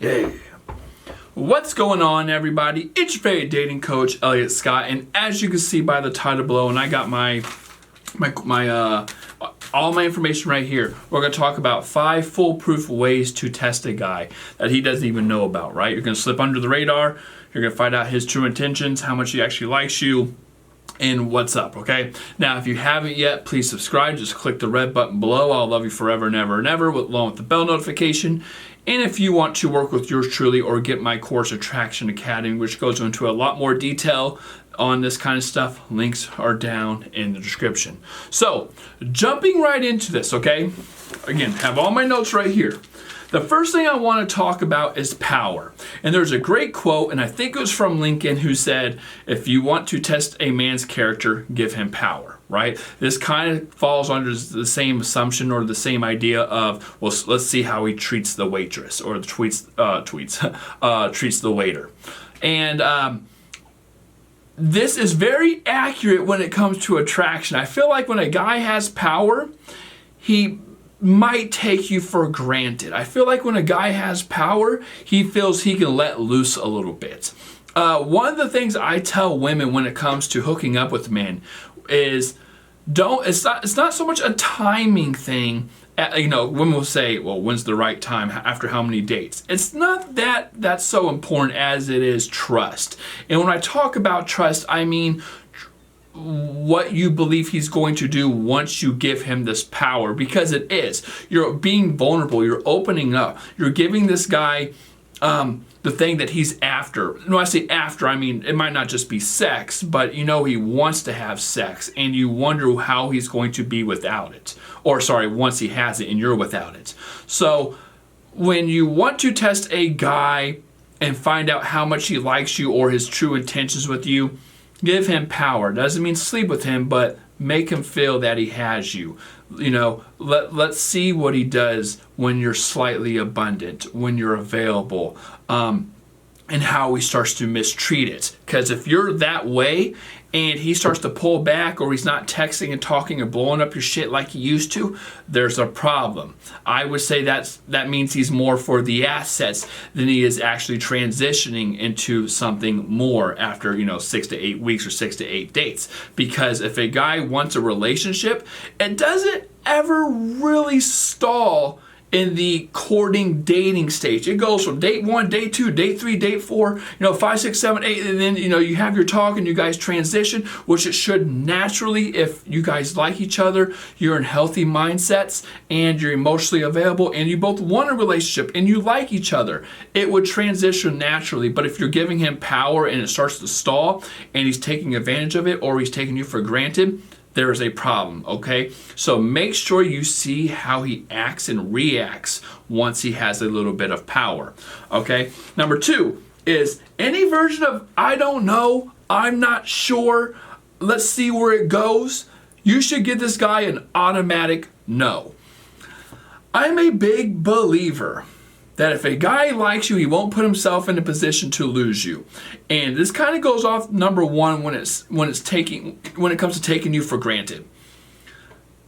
Yeah. What's going on, everybody? It's your favorite dating coach, Elliot Scott, and as you can see by the title below, and I got all my information right here. We're going to talk about 5 foolproof ways to test a guy that he doesn't even know about, right? You're going to slip under the radar. You're going to find out his true intentions, how much he actually likes you, and what's up, okay? Now, if you haven't yet, please subscribe. Just click the red button below. I'll love you forever and ever and ever, along with the bell notification. And if you want to work with yours truly or get my course, Attraction Academy, which goes into a lot more detail on this kind of stuff, links are down in the description. So, jumping right into this, okay? Again, have all my notes right here. The first thing I want to talk about is power. And there's a great quote, and I think it was from Lincoln, who said, if you want to test a man's character, give him power, right? This kind of falls under the same assumption or the same idea of, well, let's see how he treats the waitress or treats the waiter. And this is very accurate when it comes to attraction. I feel like when a guy has power, he might take you for granted. I feel like when a guy has power, he feels he can let loose a little bit. One of the things I tell women when it comes to hooking up with men is it's not so much a timing thing. Women will say, well, when's the right time, after how many dates? It's not that's so important as it is trust. And when I talk about trust, I mean what you believe he's going to do once you give him this power, because it is. You're being vulnerable, you're opening up, you're giving this guy the thing that he's after. When I say after, I mean it might not just be sex, but he wants to have sex, and you wonder how he's going to be without it. Or sorry, once he has it and you're without it. So when you want to test a guy and find out how much he likes you or his true intentions with you, give him power. Doesn't mean sleep with him, but make him feel that he has you. Let's see what he does when you're slightly abundant, when you're available, and how he starts to mistreat it. Because if you're that way and he starts to pull back, or he's not texting and talking and blowing up your shit like he used to, there's a problem. I would say that means he's more for the assets than he is actually transitioning into something more after 6 to 8 weeks or 6 to 8 dates. Because if a guy wants a relationship, it doesn't ever really stall in the courting, dating stage. It goes from date 1, date 2, date 3, date 4, 5, 6, 7, 8, and then you have your talk and you guys transition, which it should naturally if you guys like each other, you're in healthy mindsets, and you're emotionally available, and you both want a relationship and you like each other. It would transition naturally. But if you're giving him power and it starts to stall and he's taking advantage of it, or he's taking you for granted, there is a problem, okay? So make sure you see how he acts and reacts once he has a little bit of power, okay? Number 2 is any version of I don't know, I'm not sure, let's see where it goes. You should give this guy an automatic no. I'm a big believer that if a guy likes you, he won't put himself in a position to lose you. And this kind of goes off number 1 when it comes to taking you for granted.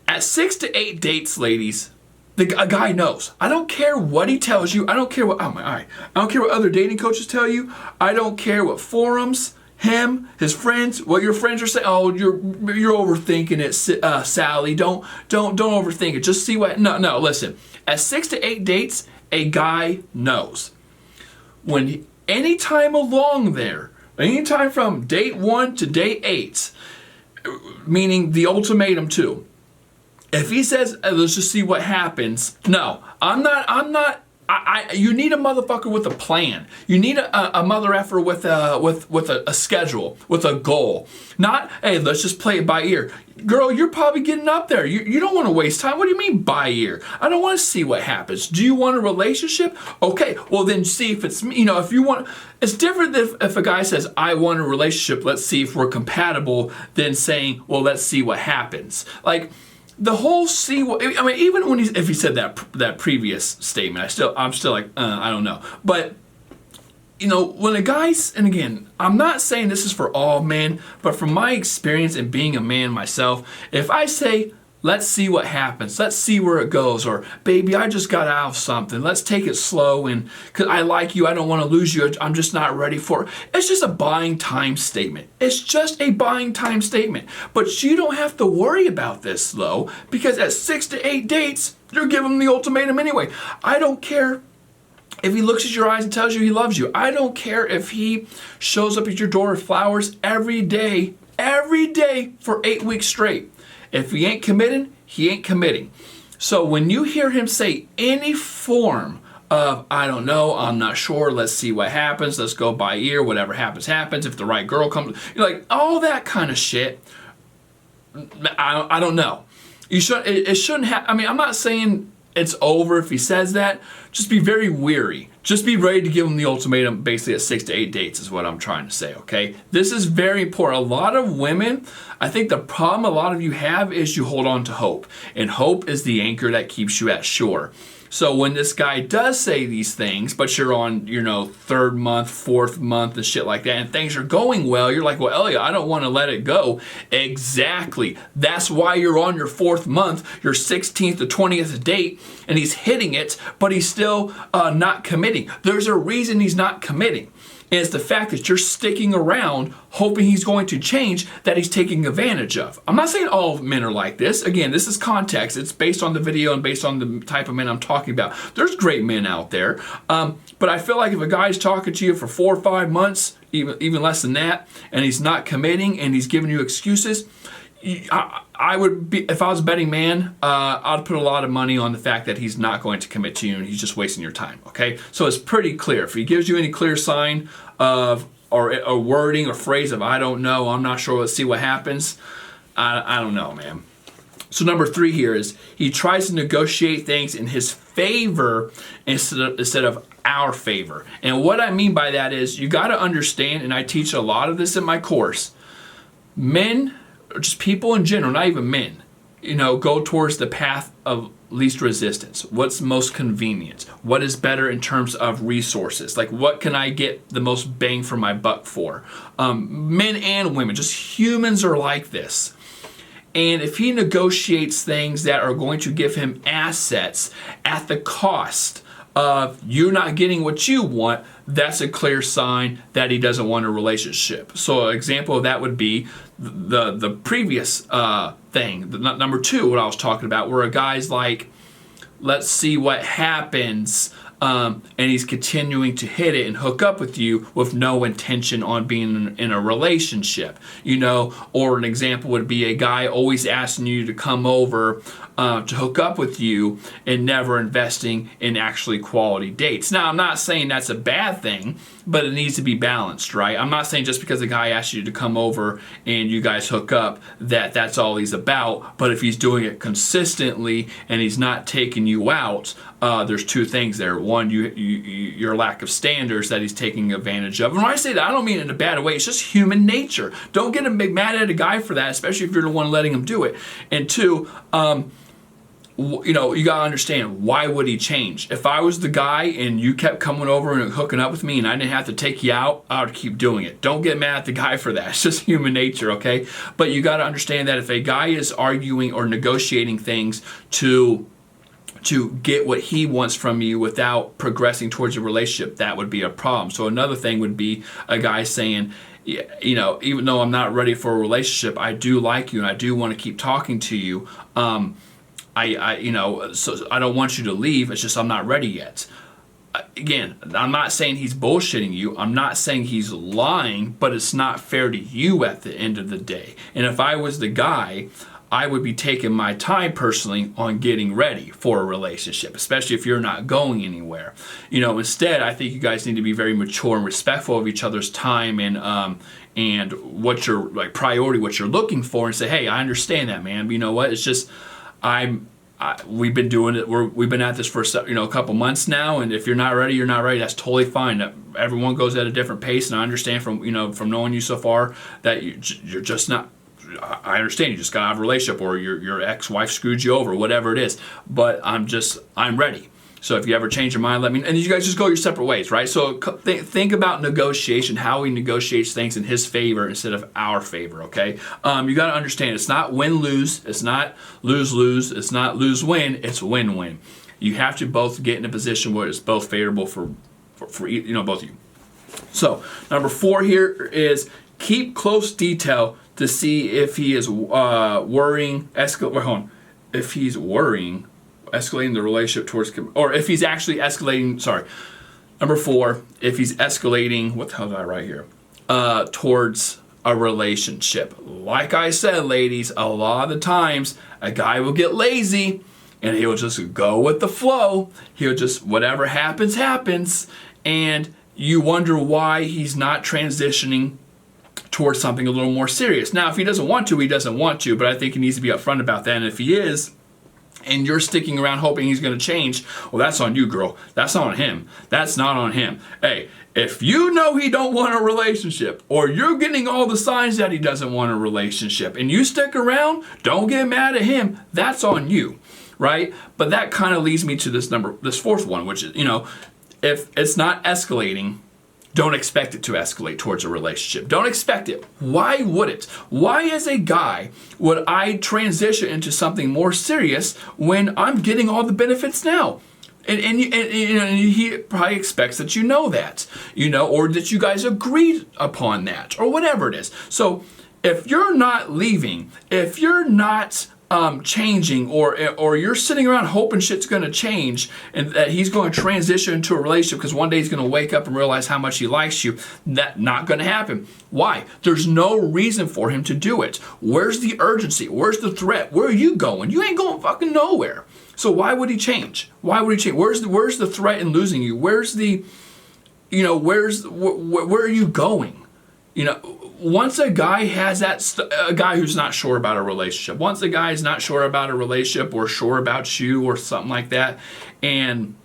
At 6 to 8 dates, ladies, a guy knows. I don't care what he tells you. I don't care what I don't care what other dating coaches tell you. I don't care what forums, him, his friends, what your friends are saying. Oh, you're overthinking it, Sally. Don't overthink it. Just see what. No. Listen. At 6 to 8 dates, a guy knows. Anytime along there, anytime from date 1 to date 8, meaning the ultimatum too, if he says, let's just see what happens, no, I'm not. You need a motherfucker with a plan. You need a mother effer with a schedule, with a goal. Not, hey, let's just play it by ear. Girl, you're probably getting up there. You don't want to waste time. What do you mean by ear? I don't want to see what happens. Do you want a relationship? Okay, well then see if it's, if you want, it's different if a guy says, I want a relationship, let's see if we're compatible, than saying, well, let's see what happens. Like, the whole even when if he said that previous statement, I'm still like, I don't know. But when a guy's, and again, I'm not saying this is for all men, but from my experience in being a man myself, if I say let's see what happens. Let's see where it goes. Or, baby, I just got out of something. Let's take it slow. And because I like you, I don't want to lose you. I'm just not ready for it. It's just a buying time statement. It's just a buying time statement. But you don't have to worry about this, though, because at 6 to 8 dates, you're giving him the ultimatum anyway. I don't care if he looks at your eyes and tells you he loves you. I don't care if he shows up at your door with flowers every day for 8 weeks straight. If he ain't committing, he ain't committing. So when you hear him say any form of, I don't know, I'm not sure, let's see what happens, let's go by ear, whatever happens, happens, if the right girl comes, you're like, all that kind of shit, I don't know. It shouldn't have, I mean, I'm not saying it's over if he says that. Just be very weary. Just be ready to give him the ultimatum basically at 6 to 8 dates is what I'm trying to say, okay? This is very important. A lot of women, I think the problem a lot of you have is you hold on to hope. And hope is the anchor that keeps you at shore. So when this guy does say these things, but you're on, third month, fourth month and shit like that, and things are going well, you're like, well, Elliot, I don't want to let it go. Exactly. That's why you're on your fourth month, your 16th to 20th date, and he's hitting it, but he's still not committing. There's a reason he's not committing. And it's the fact that you're sticking around hoping he's going to change that he's taking advantage of. I'm not saying all men are like this. Again, this is context. It's based on the video and based on the type of men I'm talking about. There's great men out there. But I feel like if a guy's talking to you for 4 or 5 months, even less than that, and he's not committing and he's giving you excuses, I would be, if I was a betting man, I'd put a lot of money on the fact that he's not going to commit to you and he's just wasting your time, okay? So it's pretty clear. If he gives you any clear sign of, or a wording or phrase of, I don't know, I'm not sure, let's see what happens, I don't know, man. So number 3 here is he tries to negotiate things in his favor instead of our favor. And what I mean by that is you got to understand, and I teach a lot of this in my course, men, or just people in general, not even men, go towards the path of least resistance. What's most convenient? What is better in terms of resources? Like, what can I get the most bang for my buck for? Men and women, just humans are like this. And if he negotiates things that are going to give him assets at the cost of you not getting what you want, that's a clear sign that he doesn't want a relationship. So an example of that would be the previous thing, number 2, what I was talking about, where a guy's like, let's see what happens, and he's continuing to hit it and hook up with you with no intention on being in a relationship, or an example would be a guy always asking you to come over to hook up with you and never investing in actually quality dates. Now, I'm not saying that's a bad thing, but it needs to be balanced, right? I'm not saying just because a guy asks you to come over and you guys hook up that that's all he's about, but if he's doing it consistently and he's not taking you out, there's 2 things there. One, your lack of standards that he's taking advantage of. And when I say that, I don't mean it in a bad way. It's just human nature. Don't get mad at a guy for that, especially if you're the one letting him do it. And 2, you gotta understand, why would he change? If I was the guy and you kept coming over and hooking up with me and I didn't have to take you out, I would keep doing it. Don't get mad at the guy for that. It's just human nature, okay? But you gotta understand that if a guy is arguing or negotiating things to get what he wants from you without progressing towards a relationship, that would be a problem. So another thing would be a guy saying, even though I'm not ready for a relationship, I do like you and I do want to keep talking to you. So I don't want you to leave. It's just I'm not ready yet. Again, I'm not saying he's bullshitting you. I'm not saying he's lying, but it's not fair to you at the end of the day. And if I was the guy, I would be taking my time personally on getting ready for a relationship, especially if you're not going anywhere. Instead, I think you guys need to be very mature and respectful of each other's time and what your priority, what you're looking for, and say, hey, I understand that, man. But you know what? It's just we've been doing it. We've been at this for a couple months now, and if you're not ready, you're not ready. That's totally fine. Everyone goes at a different pace, and I understand from knowing you so far that you're just not. I understand you just got out of a relationship or your ex-wife screwed you over, whatever it is. But I'm ready. So if you ever change your mind, let me know. And you guys just go your separate ways, right? So think about negotiation, how he negotiates things in his favor instead of our favor, okay? You got to understand, it's not win-lose. It's not lose-lose. It's not lose-win. It's win-win. You have to both get in a position where it's both favorable for both of you. So number 4 here is keep close detail to see if he is escalating the relationship towards, or if he's actually escalating, sorry. Number 4, if he's escalating, what the hell did I write here? Towards a relationship. Like I said, ladies, a lot of the times a guy will get lazy and he'll just go with the flow. He'll just, whatever happens, happens. And you wonder why he's not transitioning towards something a little more serious. Now, if he doesn't want to, he doesn't want to, but I think he needs to be upfront about that. And if he is, and you're sticking around hoping he's going to change, well, that's on you, girl. That's not on him. That's not on him. Hey, if you know he don't want a relationship, or you're getting all the signs that he doesn't want a relationship, and you stick around, don't get mad at him. That's on you, right? But that kind of leads me to this 4th one, which is, if it's not escalating, don't expect it to escalate towards a relationship. Don't expect it. Why would it? Why, as a guy, would I transition into something more serious when I'm getting all the benefits now? And he probably expects that you know that, or that you guys agreed upon that, or whatever it is. So if you're not leaving, if you're not changing, or you're sitting around hoping shit's going to change and that he's going to transition into a relationship because one day he's going to wake up and realize how much he likes you, that's not going to happen. Why? There's no reason for him to do it. Where's the urgency? Where's the threat? Where are you going? You ain't going fucking nowhere. So why would he change? Why would he change? Where's the threat in losing you? Where's the, where are you going? Once a guy has a guy who's not sure about a relationship, once a guy is not sure about a relationship or sure about you or something like that, and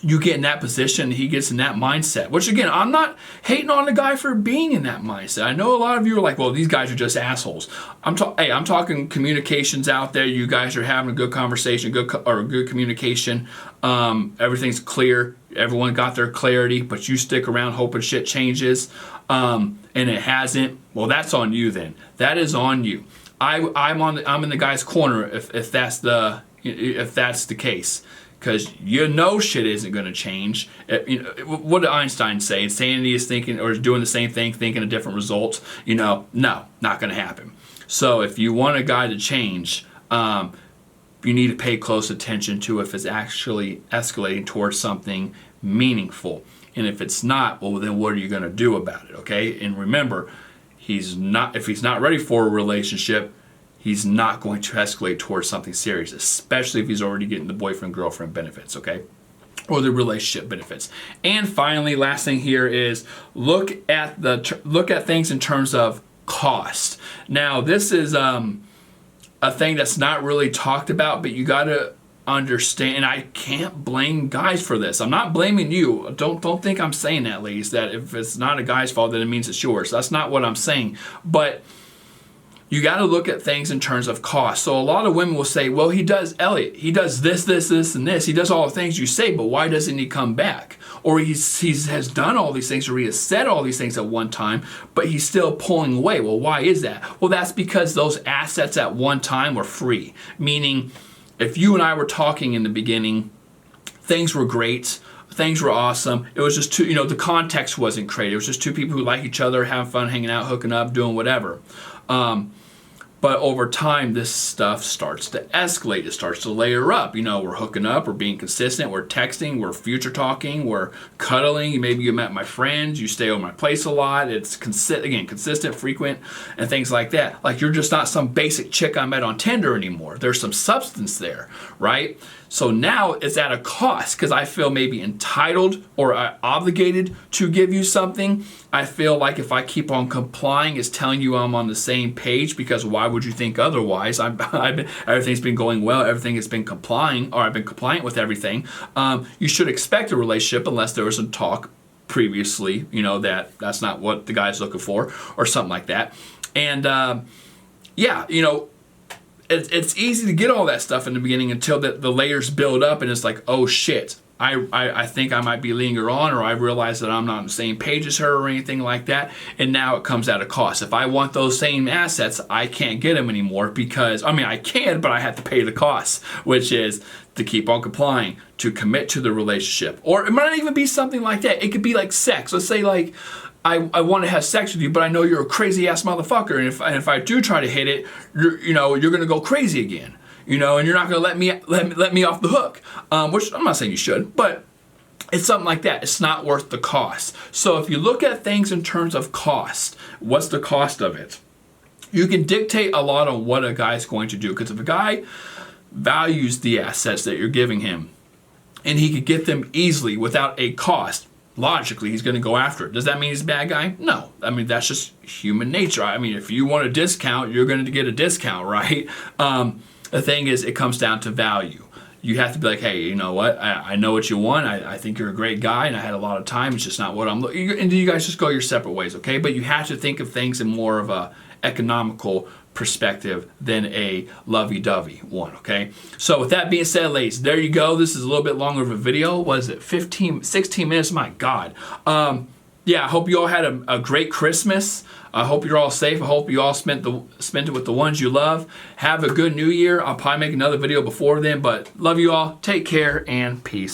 you get in that position, he gets in that mindset, which again, I'm not hating on the guy for being in that mindset. I know a lot of you are like, well, these guys are just assholes. I'm talking communications out there. You guys are having a good conversation, good communication. Everything's clear. Everyone got their clarity, but you stick around hoping shit changes, and it hasn't. Well, that's on you then. That is on you. I'm in the guy's corner if that's the case. Because shit isn't going to change. What did Einstein say? Insanity is thinking or is doing the same thing, thinking a different result. No, not going to happen. So if you want a guy to change, you need to pay close attention to if it's actually escalating towards something meaningful. And if it's not, well, then what are you going to do about it? Okay. And remember, if he's not ready for a relationship, he's not going to escalate towards something serious, especially if he's already getting the boyfriend-girlfriend benefits, okay? Or the relationship benefits. And finally, last thing here is look at things in terms of cost. Now, this is a thing that's not really talked about, but you got to understand, and I can't blame guys for this. I'm not blaming you. Don't think I'm saying that, ladies, that if it's not a guy's fault, then it means it's yours. That's not what I'm saying. But you got to look at things in terms of cost. So a lot of women will say, well, Elliot, he does this, and this. He does all the things you say, but why doesn't he come back? Or he has done all these things, or he has said all these things at one time, but he's still pulling away. Well, why is that? Well, that's because those assets at one time were free. Meaning, if you and I were talking in the beginning, things were great. Things were awesome. It was just the context wasn't created. It was just two people who like each other, having fun, hanging out, hooking up, doing whatever. But over time, this stuff starts to escalate. It starts to layer up. We're hooking up, we're being consistent, we're texting, we're future talking, we're cuddling. Maybe you met my friends, you stay over my place a lot. It's consistent, frequent, and things like that. Like you're just not some basic chick I met on Tinder anymore. There's some substance there, right? So now it's at a cost because I feel maybe entitled or obligated to give you something. I feel like if I keep on complying, it's telling you I'm on the same page, because why would you think otherwise? Everything's been going well. Everything has been complying, or I've been compliant with everything. You should expect a relationship unless there was some talk previously, that's not what the guy's looking for or something like that. And it's easy to get all that stuff in the beginning until the layers build up and it's like, oh shit, I think I might be leading her on, or I realize that I'm not on the same page as her or anything like that, and now it comes at a cost. If I want those same assets, I can't get them anymore because, I mean, I can, but I have to pay the cost, which is to keep on complying, to commit to the relationship. Or it might not even be something like that. It could be like sex. Let's say like, I want to have sex with you, but I know you're a crazy ass motherfucker, and if I do try to hit it, you're gonna go crazy again. And you're not going to let me off the hook, which I'm not saying you should, but it's something like that. It's not worth the cost. So if you look at things in terms of cost, what's the cost of it? You can dictate a lot on what a guy's going to do, because if a guy values the assets that you're giving him and he could get them easily without a cost, logically he's going to go after it. Does that mean he's a bad guy? No. I mean, that's just human nature. I mean, if you want a discount, you're going to get a discount, right? The thing is, it comes down to value. You have to be like, hey, you know what? I know what you want. I think you're a great guy, and I had a lot of time. It's just not what I'm looking. And you guys just go your separate ways, okay? But you have to think of things in more of a economical perspective than a lovey-dovey one, okay? So with that being said, ladies, there you go. This is a little bit longer of a video. What is it? 16 minutes? My God. Yeah, I hope you all had a great Christmas. I hope you're all safe. I hope you all spent it with the ones you love. Have a good new year. I'll probably make another video before then, but love you all. Take care and peace.